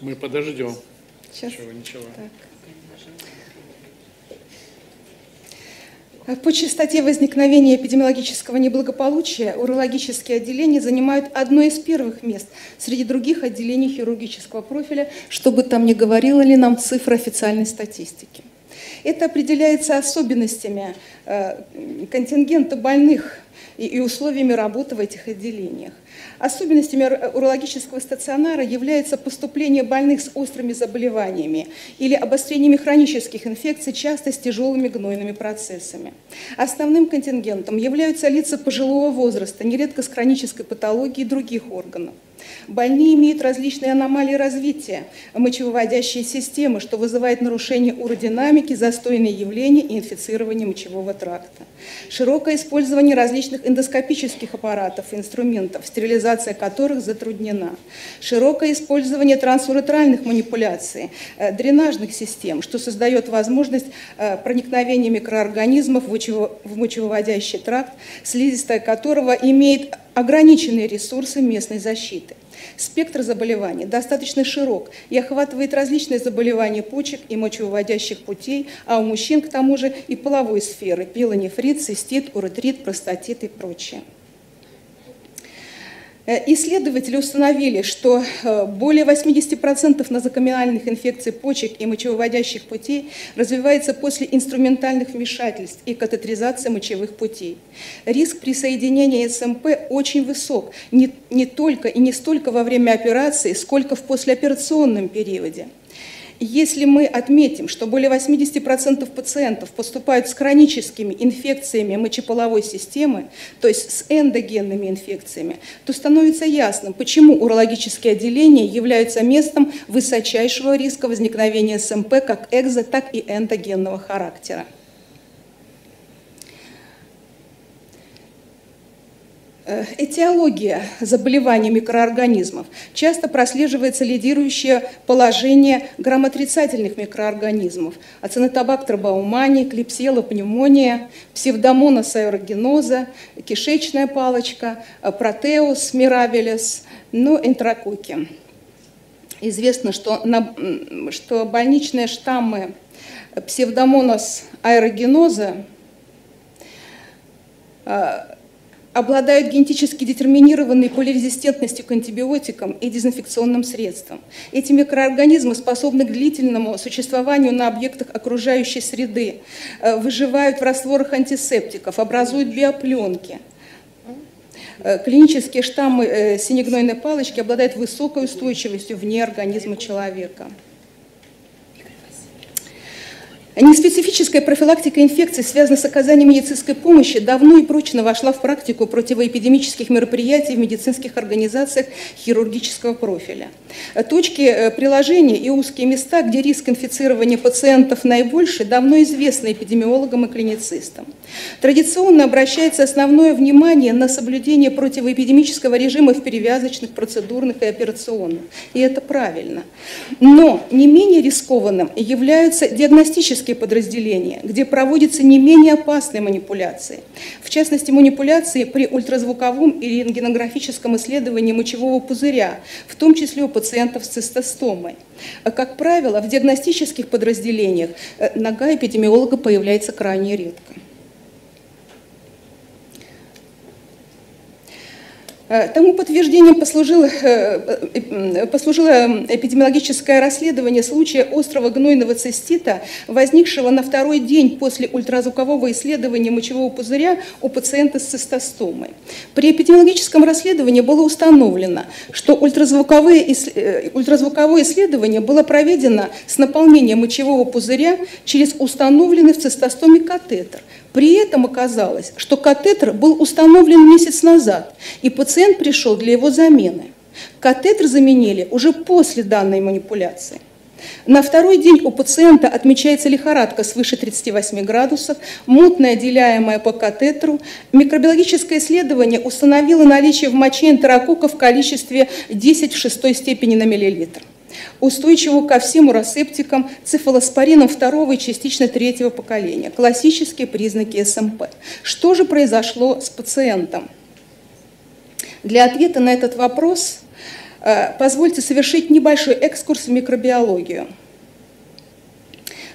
Мы подождем. Сейчас. Ничего. Так. По частоте возникновения эпидемиологического неблагополучия урологические отделения занимают одно из первых мест среди других отделений хирургического профиля, что бы там ни говорила ли нам цифра официальной статистики. Это определяется особенностями контингента больных и условиями работы в этих отделениях. Особенностями урологического стационара является поступление больных с острыми заболеваниями или обострениями хронических инфекций, часто с тяжелыми гнойными процессами. Основным контингентом являются лица пожилого возраста, нередко с хронической патологией других органов. Больные имеют различные аномалии развития мочевыводящей системы, что вызывает нарушение уродинамики, застойные явления и инфицирование мочевого тракта. Широкое использование различных эндоскопических аппаратов и инструментов, стерилизация которых затруднена. Широкое использование трансуретральных манипуляций, дренажных систем, что создает возможность проникновения микроорганизмов в мочевыводящий тракт, слизистая которого имеет ограниченные ресурсы местной защиты. Спектр заболеваний достаточно широк и охватывает различные заболевания почек и мочевыводящих путей, а у мужчин, к тому же, и половой сферы – пилонефрит, цистит, уретрит, простатит и прочее. Исследователи установили, что более 80% нозокомиальных инфекций почек и мочевыводящих путей развивается после инструментальных вмешательств и катетеризации мочевых путей. Риск присоединения СМП очень высок, не только и не столько во время операции, сколько в послеоперационном периоде. Если мы отметим, что более 80% пациентов поступают с хроническими инфекциями мочеполовой системы, то есть с эндогенными инфекциями, то становится ясным, почему урологические отделения являются местом высочайшего риска возникновения СМП как экзо, так и эндогенного характера. Этиология заболеваний микроорганизмов. Часто прослеживается лидирующее положение грамотрицательных микроорганизмов. Ацинетобактер баумани, клепсиела пневмония, псевдомонас аэрогеноза, кишечная палочка, протеус мирабилис, энтерококки. Известно, что больничные штаммы псевдомонас аэрогеноза обладают генетически детерминированной полирезистентностью к антибиотикам и дезинфекционным средствам. Эти микроорганизмы способны к длительному существованию на объектах окружающей среды, выживают в растворах антисептиков, образуют биопленки. Клинические штаммы синегнойной палочки обладают высокой устойчивостью вне организма человека. Неспецифическая профилактика инфекций, связанная с оказанием медицинской помощи, давно и прочно вошла в практику противоэпидемических мероприятий в медицинских организациях хирургического профиля. Точки приложения и узкие места, где риск инфицирования пациентов наибольший, давно известны эпидемиологам и клиницистам. Традиционно обращается основное внимание на соблюдение противоэпидемического режима в перевязочных, процедурных и операционных. И это правильно. Но не менее рискованным являются диагностические подразделения, где проводятся не менее опасные манипуляции. В частности, манипуляции при ультразвуковом и рентгенографическом исследовании мочевого пузыря, в том числе у пациентов с цистостомой. Как правило, в диагностических подразделениях нога эпидемиолога появляется крайне редко. Тому подтверждением послужило эпидемиологическое расследование случая острого гнойного цистита, возникшего на второй день после ультразвукового исследования мочевого пузыря у пациента с цистостомой. При эпидемиологическом расследовании было установлено, что ультразвуковое исследование было проведено с наполнением мочевого пузыря через установленный в цистостоме катетер. При этом оказалось, что катетер был установлен месяц назад, и пациент пришел для его замены. Катетер заменили уже после данной манипуляции. На второй день у пациента отмечается лихорадка свыше 38 градусов, мутная, отделяемая по катетеру. Микробиологическое исследование установило наличие в моче энтерококков в количестве 10 в 6 степени на миллилитр. Устойчивого ко всем уросептикам, цефалоспорином второго и частично третьего поколения. Классические признаки СМП. Что же произошло с пациентом? Для ответа на этот вопрос Позвольте совершить небольшой экскурс в микробиологию.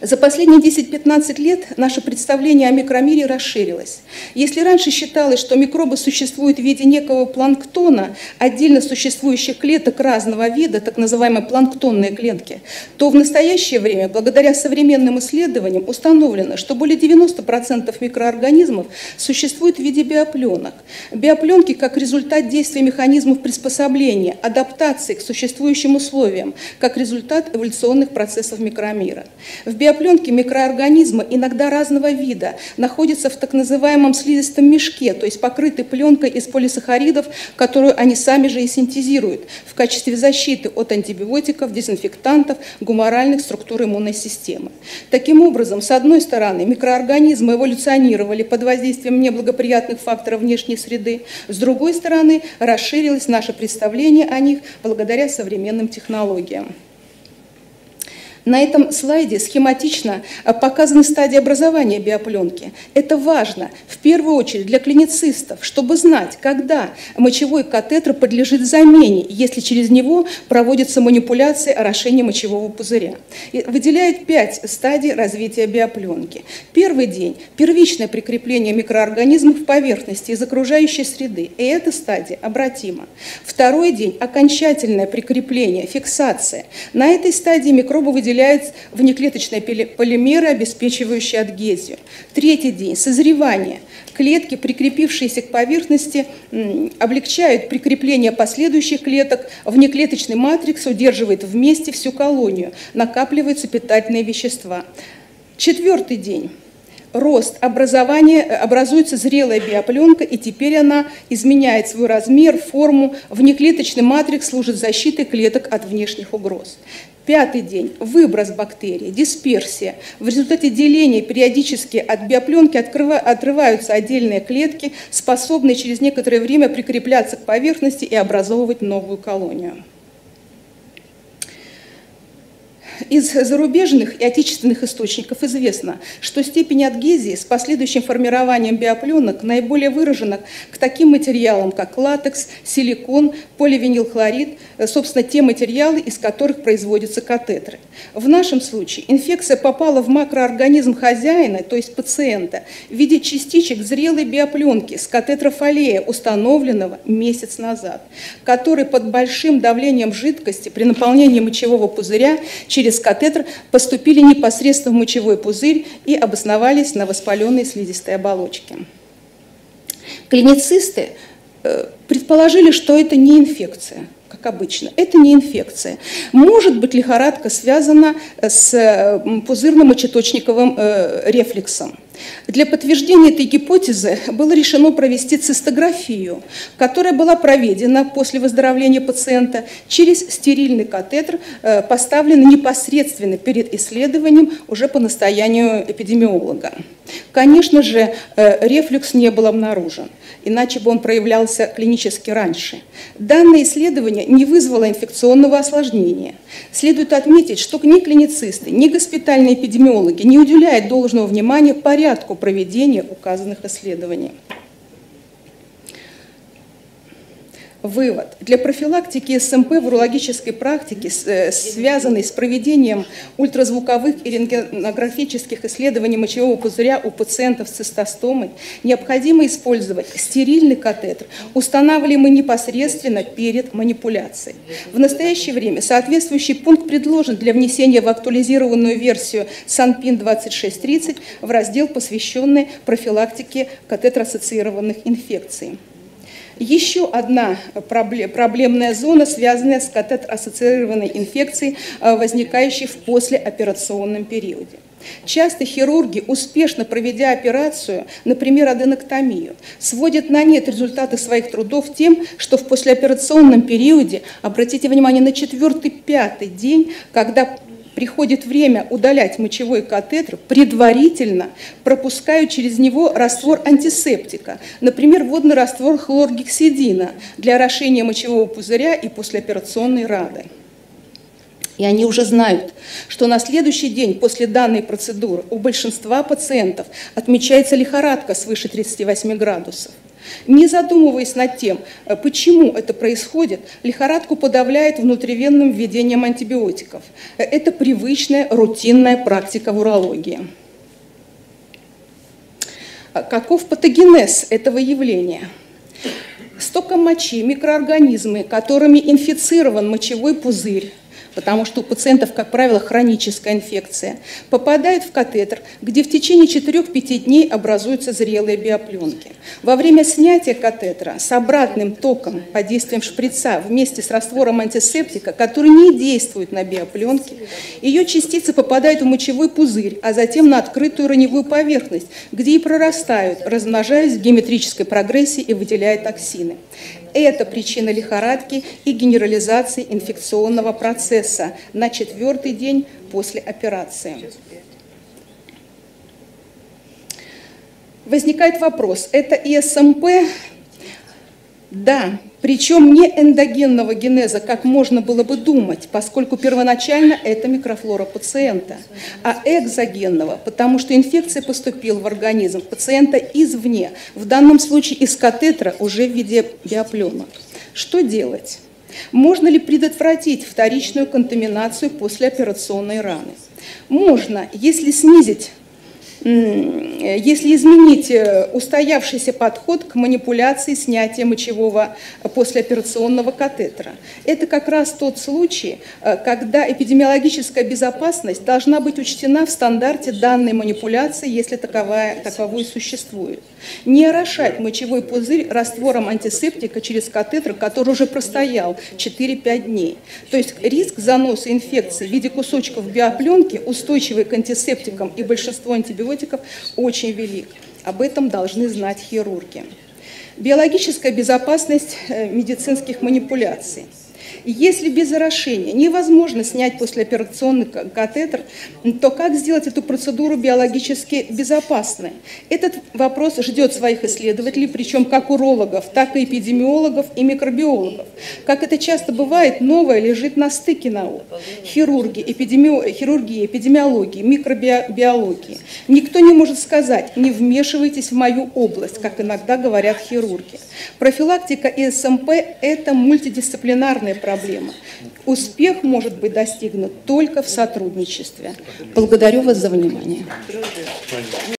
За последние 10-15 лет наше представление о микромире расширилось. Если раньше считалось, что микробы существуют в виде некого планктона, отдельно существующих клеток разного вида, так называемые планктонные клетки, то в настоящее время, благодаря современным исследованиям, установлено, что более 90% микроорганизмов существуют в виде биопленок. Биопленки как результат действия механизмов приспособления, адаптации к существующим условиям, как результат эволюционных процессов микромира. В биопленке микроорганизмы, иногда разного вида, находятся в так называемом слизистом мешке, то есть покрыты пленкой из полисахаридов, которую они сами же и синтезируют в качестве защиты от антибиотиков, дезинфектантов, гуморальных структур иммунной системы. Таким образом, с одной стороны, микроорганизмы эволюционировали под воздействием неблагоприятных факторов внешней среды, с другой стороны, расширилось наше представление о них благодаря современным технологиям. На этом слайде схематично показаны стадии образования биопленки. Это важно, в первую очередь, для клиницистов, чтобы знать, когда мочевой катетер подлежит замене, если через него проводятся манипуляции орошения мочевого пузыря. И выделяют 5 стадий развития биопленки. Первый день – первичное прикрепление микроорганизмов к поверхности из окружающей среды, и эта стадия обратима. Второй день – окончательное прикрепление, фиксация. На этой стадии микробы выделяют внеклеточные полимеры, обеспечивающие адгезию. Третий день – созревание. Клетки, прикрепившиеся к поверхности, облегчают прикрепление последующих клеток. Внеклеточный матрикс удерживает вместе всю колонию, накапливаются питательные вещества. Четвертый день. Рост, образуется зрелая биопленка, и теперь она изменяет свой размер, форму. Внеклеточный матрикс служит защитой клеток от внешних угроз. Пятый день – выброс бактерий, дисперсия. В результате деления периодически от биопленки отрываются отдельные клетки, способные через некоторое время прикрепляться к поверхности и образовывать новую колонию. Из зарубежных и отечественных источников известно, что степень адгезии с последующим формированием биопленок наиболее выражена к таким материалам, как латекс, силикон, поливинилхлорид, собственно, те материалы, из которых производятся катетеры. В нашем случае инфекция попала в макроорганизм хозяина, то есть пациента, в виде частичек зрелой биопленки с катетрофолея, установленного месяц назад, который под большим давлением жидкости при наполнении мочевого пузыря через катетер поступили непосредственно в мочевой пузырь и обосновались на воспаленной слизистой оболочке. Клиницисты предположили, что это не инфекция, как обычно. Это не инфекция. Может быть, лихорадка связана с пузырно-мочеточниковым рефлексом. Для подтверждения этой гипотезы было решено провести цистографию, которая была проведена после выздоровления пациента через стерильный катетер, поставленный непосредственно перед исследованием уже по настоянию эпидемиолога. Конечно же, рефлюкс не был обнаружен, иначе бы он проявлялся клинически раньше. Данное исследование не вызвало инфекционного осложнения. Следует отметить, что ни клиницисты, ни госпитальные эпидемиологи не уделяют должного внимания порядку проведения указанных исследований. Вывод. Для профилактики СМП в урологической практике, связанной с проведением ультразвуковых и рентгенографических исследований мочевого пузыря у пациентов с цистостомой, необходимо использовать стерильный катетер, устанавливаемый непосредственно перед манипуляцией. В настоящее время соответствующий пункт предложен для внесения в актуализированную версию СанПин 2630 в раздел, посвященный профилактике катетер-ассоциированных инфекций. Еще одна проблемная зона, связанная с катетер-ассоциированной инфекцией, возникающей в послеоперационном периоде. Часто хирурги, успешно проведя операцию, например, аденоктомию, сводят на нет результаты своих трудов тем, что в послеоперационном периоде, обратите внимание, на 4-5 день, когда приходит время удалять мочевой катетер, предварительно пропускают через него раствор антисептика, например, водный раствор хлоргексидина для орошения мочевого пузыря и послеоперационной раны. И они уже знают, что на следующий день после данной процедуры у большинства пациентов отмечается лихорадка свыше 38 градусов. Не задумываясь над тем, почему это происходит, лихорадку подавляет внутривенным введением антибиотиков. Это привычная, рутинная практика в урологии. Каков патогенез этого явления? Стоком мочи микроорганизмы, которыми инфицирован мочевой пузырь, потому что у пациентов, как правило, хроническая инфекция, попадают в катетер, где в течение 4-5 дней образуются зрелые биопленки. Во время снятия катетера с обратным током под действием шприца вместе с раствором антисептика, который не действует на биопленки, ее частицы попадают в мочевой пузырь, а затем на открытую раневую поверхность, где и прорастают, размножаясь в геометрической прогрессии и выделяя токсины. Это причина лихорадки и генерализации инфекционного процесса на 4-й день после операции. Возникает вопрос, это ИСМП? Да, причем не эндогенного генеза, как можно было бы думать, поскольку первоначально это микрофлора пациента, а экзогенного, потому что инфекция поступила в организм пациента извне, в данном случае из катетера уже в виде биопленок. Что делать? Можно ли предотвратить вторичную контаминацию послеоперационной раны? Можно, если изменить устоявшийся подход к манипуляции снятия мочевого послеоперационного катетера. Это как раз тот случай, когда эпидемиологическая безопасность должна быть учтена в стандарте данной манипуляции, если таковой существует. Не орошать мочевой пузырь раствором антисептика через катетер, который уже простоял 4-5 дней. То есть риск заноса инфекции в виде кусочков биопленки, устойчивой к антисептикам и большинству антибиотиков, очень велик. Об этом должны знать хирурги. Биологическая безопасность медицинских манипуляций. Если без орошения невозможно снять послеоперационный катетер, то как сделать эту процедуру биологически безопасной? Этот вопрос ждет своих исследователей, причем как урологов, так и эпидемиологов и микробиологов. Как это часто бывает, новое лежит на стыке наук. Хирургии, эпидемиологии, микробиологии. Никто не может сказать: не вмешивайтесь в мою область, как иногда говорят хирурги. Профилактика ИСМП – это мультидисциплинарная проблема. Успех может быть достигнут только в сотрудничестве. Благодарю вас за внимание.